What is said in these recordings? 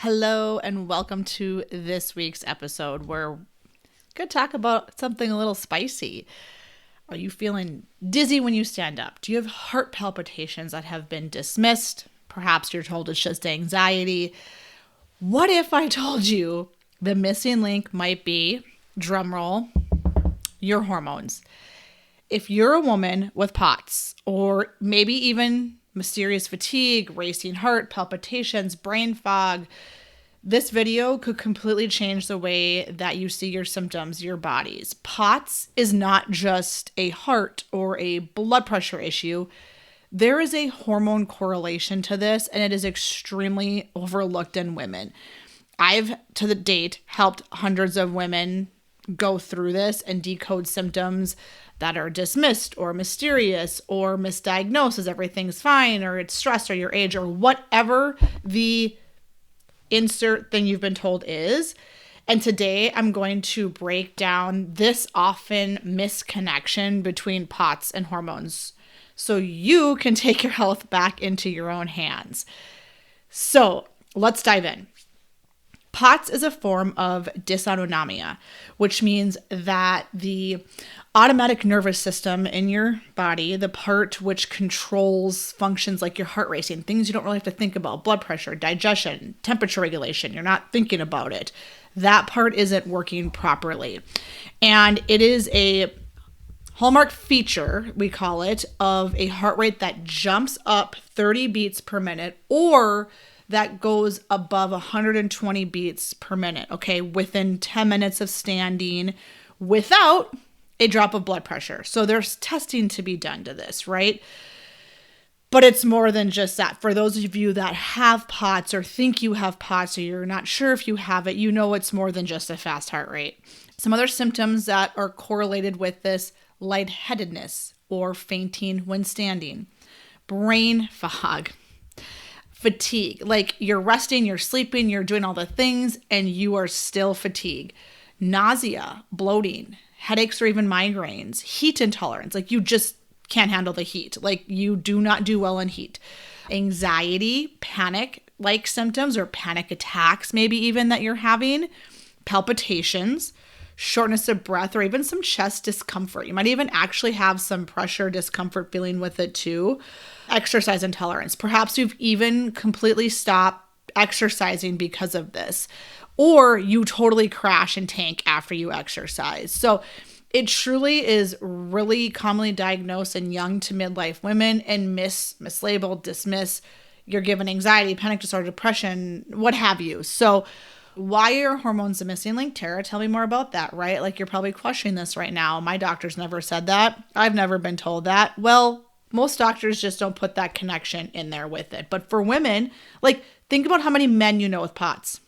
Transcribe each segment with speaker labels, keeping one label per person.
Speaker 1: Hello and welcome to this week's episode where we're going to talk about something a little spicy. Are you feeling dizzy when you stand up? Do you have heart palpitations that have been dismissed? Perhaps you're told it's just anxiety. What if I told you the missing link might be, drumroll, your hormones? If you're a woman with POTS or maybe even mysterious fatigue, racing heart, palpitations, brain fog, this video could completely change the way that you see your symptoms, your bodies. POTS is not just a heart or a blood pressure issue. There is a hormone correlation to this, and it is extremely overlooked in women. I've, to the date, helped hundreds of women go through this and decode symptoms that are dismissed or mysterious or misdiagnosed as everything's fine or it's stress or your age or whatever the insert thing you've been told is. And today I'm going to break down this often misconnection between POTS and hormones so you can take your health back into your own hands. So let's dive in. POTS is a form of dysautonomia, which means that the automatic nervous system in your body, the part which controls functions like your heart racing, things you don't really have to think about, blood pressure, digestion, temperature regulation, you're not thinking about it. That part isn't working properly. And it is a hallmark feature, we call it, of a heart rate that jumps up 30 beats per minute or that goes above 120 beats per minute, okay, within 10 minutes of standing without a drop of blood pressure. So there's testing to be done to this, right? But it's more than just that. For those of you that have POTS or think you have POTS or you're not sure if you have it, you know it's more than just a fast heart rate. Some other symptoms that are correlated with this: lightheadedness or fainting when standing, brain fog, fatigue, like you're resting, you're sleeping, you're doing all the things, and you are still fatigued, nausea, bloating, headaches or even migraines, heat intolerance, like you just can't handle the heat, like you do not do well in heat, anxiety, panic-like symptoms or panic attacks maybe even that you're having, palpitations, shortness of breath, or even some chest discomfort. You might even actually have some pressure discomfort feeling with it too. Exercise intolerance. Perhaps you've even completely stopped exercising because of this, or you totally crash and tank after you exercise. So it truly is really commonly diagnosed in young to midlife women and mislabeled, dismiss. You're given anxiety, panic disorder, depression, what have you. So why are hormones the missing link, Tara? Tell me more about that, right? Like you're probably questioning this right now. My doctor's never said that. I've never been told that. Well, most doctors just don't put that connection in there with it. But for women, like think about how many men you know with POTS.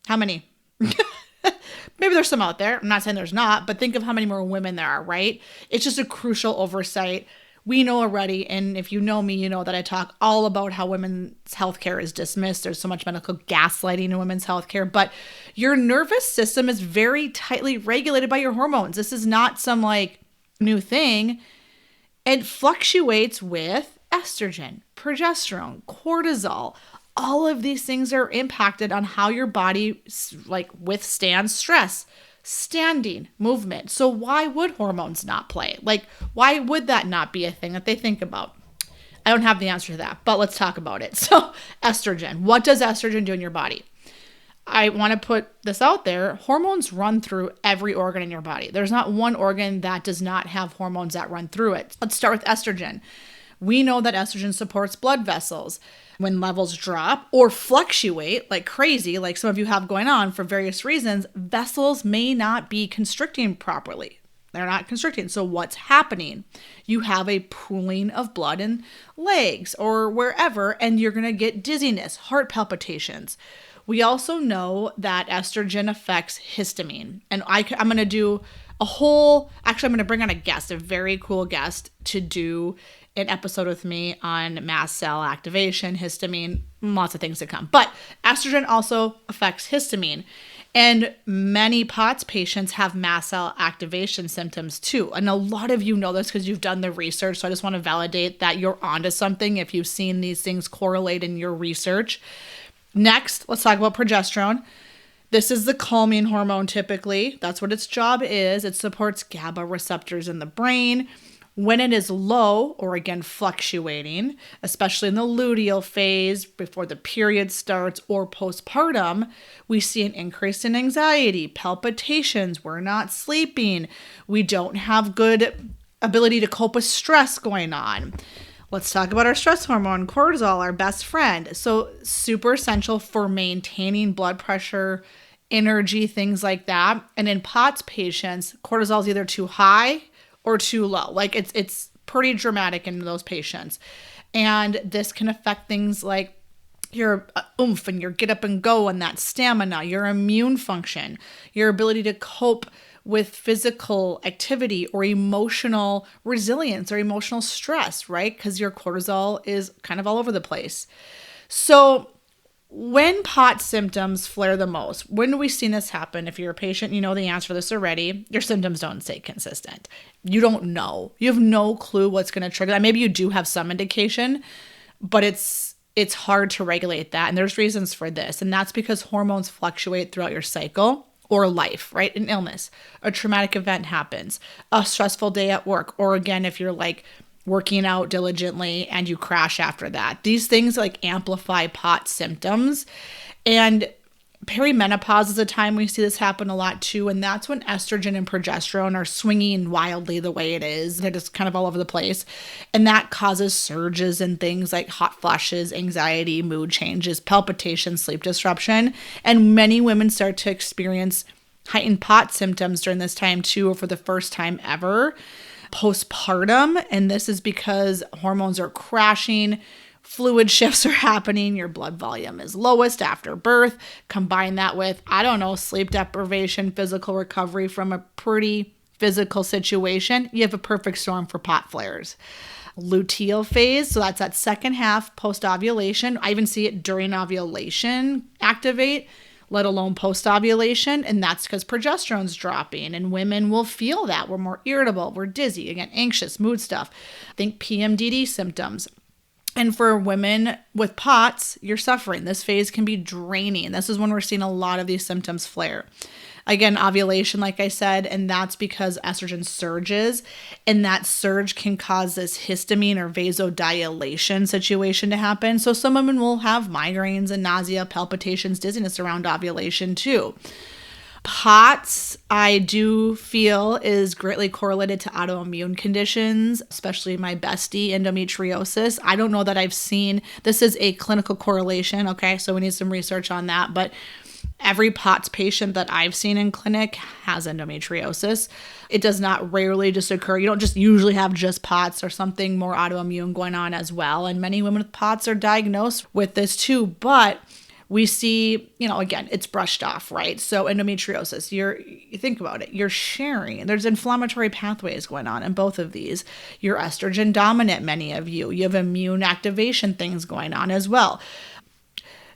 Speaker 1: How many? Maybe there's some out there. I'm not saying there's not, but think of how many more women there are, right? It's just a crucial oversight. We know already, and if you know me, you know that I talk all about how women's healthcare is dismissed. There's so much medical gaslighting in women's healthcare, but your nervous system is very tightly regulated by your hormones. This is not some like new thing. It fluctuates with estrogen, progesterone, cortisol. All of these things are impacted on how your body like withstands stress, standing, movement. So why would hormones not play? Like, why would that not be a thing that they think about? I don't have the answer to that, but let's talk about it. So estrogen, what does estrogen do in your body? I want to put this out there. Hormones run through every organ in your body. There's not one organ that does not have hormones that run through it. Let's start with estrogen. We know that estrogen supports blood vessels. When levels drop or fluctuate like crazy, like some of you have going on for various reasons, vessels may not be constricting properly. They're not constricting. So what's happening? You have a pooling of blood in legs or wherever, and you're going to get dizziness, heart palpitations. We also know that estrogen affects histamine. And I'm going to do I'm going to bring on a guest, a very cool guest, to do an episode with me on mast cell activation, histamine, lots of things to come. But estrogen also affects histamine. And many POTS patients have mast cell activation symptoms too. And a lot of you know this because you've done the research. So I just want to validate that you're onto something if you've seen these things correlate in your research. Next, let's talk about progesterone. This is the calming hormone typically. That's what its job is. It supports GABA receptors in the brain. When it is low, or again fluctuating, especially in the luteal phase, before the period starts or postpartum, we see an increase in anxiety, palpitations, we're not sleeping, we don't have good ability to cope with stress going on. Let's talk about our stress hormone, cortisol, our best friend. So super essential for maintaining blood pressure, energy, things like that. And in POTS patients, cortisol is either too high or too low. Like it's pretty dramatic in those patients. And this can affect things like your oomph and your get up and go and that stamina, your immune function, your ability to cope with physical activity or emotional resilience or emotional stress, right? Because your cortisol is kind of all over the place. So when POTS symptoms flare the most, when do we see this happen? If you're a patient, you know the answer to this already. Your symptoms don't stay consistent. You don't know. You have no clue what's going to trigger that. Maybe you do have some indication, but it's hard to regulate that. And there's reasons for this. And that's because hormones fluctuate throughout your cycle or life, right? An illness, a traumatic event happens, a stressful day at work, or again, if you're like working out diligently and you crash after that. These things like amplify POTS symptoms. And perimenopause is a time we see this happen a lot too. And that's when estrogen and progesterone are swinging wildly the way it is. They're just kind of all over the place. And that causes surges and things like hot flushes, anxiety, mood changes, palpitations, sleep disruption. And many women start to experience heightened POTS symptoms during this time too, or for the first time ever, postpartum. And this is because hormones are crashing, fluid shifts are happening, your blood volume is lowest after birth. Combine that with, sleep deprivation, physical recovery from a pretty physical situation. You have a perfect storm for POT flares. Luteal phase, so that's that second half post-ovulation. I even see it during ovulation activate, let alone post-ovulation, and that's because progesterone's dropping, and women will feel that. We're more irritable, we're dizzy, again, anxious, mood stuff. Think PMDD symptoms. And for women with POTS, you're suffering. This phase can be draining. This is when we're seeing a lot of these symptoms flare. Again, ovulation, like I said, and that's because estrogen surges, and that surge can cause this histamine or vasodilation situation to happen. So some women will have migraines and nausea, palpitations, dizziness around ovulation too. POTS, I do feel, is greatly correlated to autoimmune conditions, especially my bestie, endometriosis. I don't know that I've seen, this is a clinical correlation, okay? So we need some research on that, but every POTS patient that I've seen in clinic has endometriosis. It does not rarely just occur. You don't just usually have just POTS or something more autoimmune going on as well. And many women with POTS are diagnosed with this too, but we see, again, it's brushed off, right? So endometriosis, you think about it, you're sharing. There's inflammatory pathways going on in both of these. You're estrogen dominant, many of you. You have immune activation things going on as well.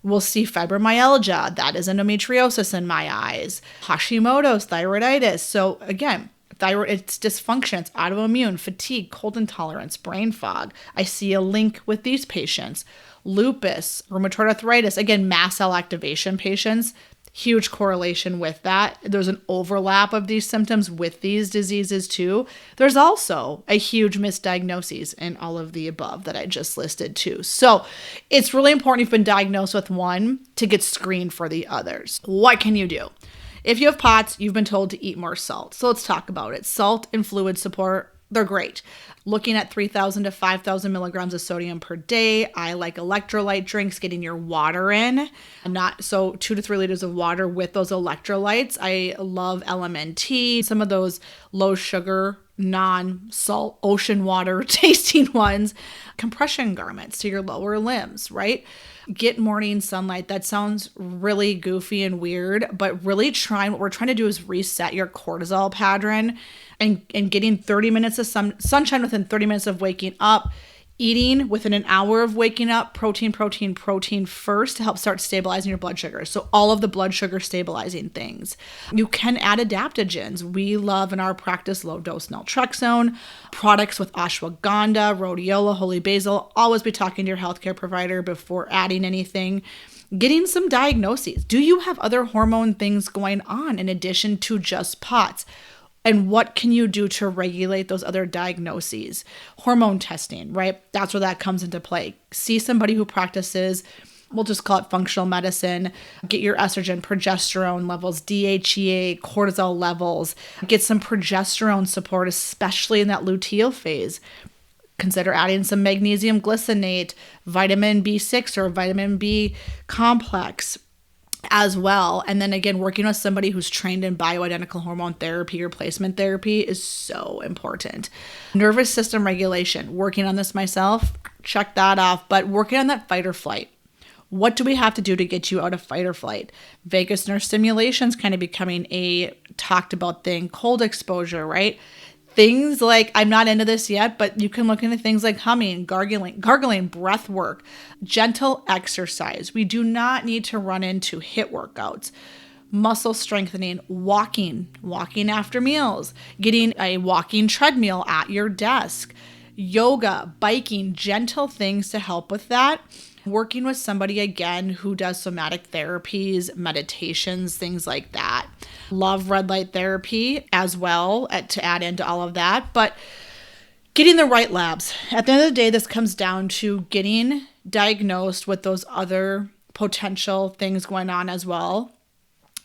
Speaker 1: We'll see fibromyalgia. That is endometriosis in my eyes. Hashimoto's, thyroiditis. So again, thyroid, it's dysfunction, it's autoimmune, fatigue, cold intolerance, brain fog. I see a link with these patients. Lupus, rheumatoid arthritis, again, mast cell activation patients, huge correlation with that. There's an overlap of these symptoms with these diseases too. There's also a huge misdiagnoses in all of the above that I just listed too. So it's really important if you've been diagnosed with one to get screened for the others. What can you do? If you have POTS, you've been told to eat more salt. So let's talk about it. Salt and fluid support, they're great. Looking at 3,000 to 5,000 milligrams of sodium per day. I like electrolyte drinks, getting your water in. 2 to 3 liters of water with those electrolytes. I love LMNT, some of those low sugar, non-salt ocean water tasting ones. Compression garments to your lower limbs, right? Get morning sunlight. That sounds really goofy and weird, but really what we're trying to do is reset your cortisol pattern and getting 30 minutes of sunshine within 30 minutes of waking up, eating within an hour of waking up, protein first to help start stabilizing your blood sugar. So all of the blood sugar stabilizing things. You can add adaptogens. We love in our practice low dose naltrexone, products with ashwagandha, rhodiola, holy basil. Always be talking to your healthcare provider before adding anything. getting some diagnoses. Do you have other hormone things going on in addition to just POTS? And what can you do to regulate those other diagnoses? Hormone testing, right? That's where that comes into play. See somebody who practices, we'll just call it functional medicine. Get your estrogen, progesterone levels, DHEA, cortisol levels. Get some progesterone support, especially in that luteal phase. Consider adding some magnesium glycinate, vitamin B6 or vitamin B complex as well. And then again, working with somebody who's trained in bioidentical hormone therapy, replacement therapy is so important. Nervous system regulation, working on this myself, check that off, but working on that fight or flight. What do we have to do to get you out of fight or flight? Vagus nerve stimulation is kind of becoming a talked about thing. Cold exposure, right? Things like, I'm not into this yet, but you can look into things like humming, gargling, breath work, gentle exercise. We do not need to run into HIIT workouts. Muscle strengthening, walking after meals, getting a walking treadmill at your desk, yoga, biking, gentle things to help with that. Working with somebody, again, who does somatic therapies, meditations, things like that. Love red light therapy as well to add into all of that. But getting the right labs. At the end of the day, this comes down to getting diagnosed with those other potential things going on as well,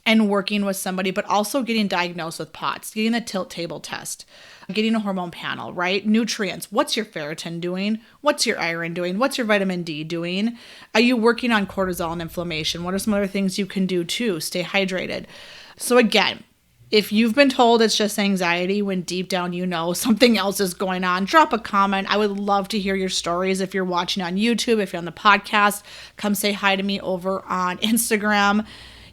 Speaker 1: and working with somebody, but also getting diagnosed with POTS, getting the tilt table test, getting a hormone panel, right? Nutrients. What's your ferritin doing? What's your iron doing? What's your vitamin D doing? Are you working on cortisol and inflammation? What are some other things you can do too? Stay hydrated. So again, if you've been told it's just anxiety when deep down you know something else is going on, drop a comment. I would love to hear your stories. If you're watching on YouTube, if you're on the podcast, come say hi to me over on Instagram.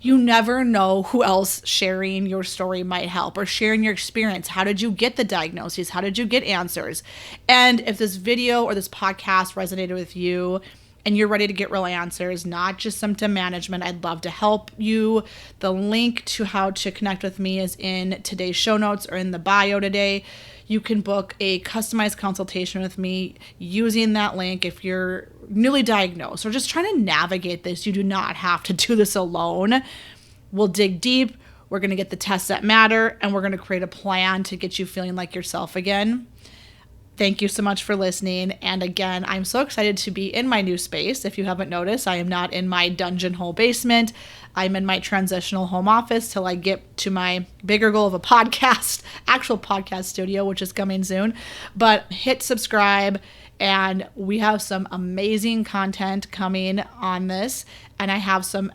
Speaker 1: You never know who else sharing your story might help, or sharing your experience. How did you get the diagnoses? How did you get answers? And if this video or this podcast resonated with you and you're ready to get real answers, not just symptom management, I'd love to help you. The link to how to connect with me is in today's show notes or in the bio today. You can book a customized consultation with me using that link if you're newly diagnosed or just trying to navigate this. You do not have to do this alone. We'll dig deep. We're going to get the tests that matter, and we're going to create a plan to get you feeling like yourself again. Thank you so much for listening. And again, I'm so excited to be in my new space. If you haven't noticed, I am not in my dungeon hole basement. I'm in my transitional home office till I get to my bigger goal of a podcast, actual podcast studio, which is coming soon. But hit subscribe, and we have some amazing content coming on this. And I have some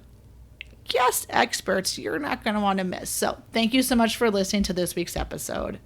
Speaker 1: guest experts you're not going to want to miss. So thank you so much for listening to this week's episode.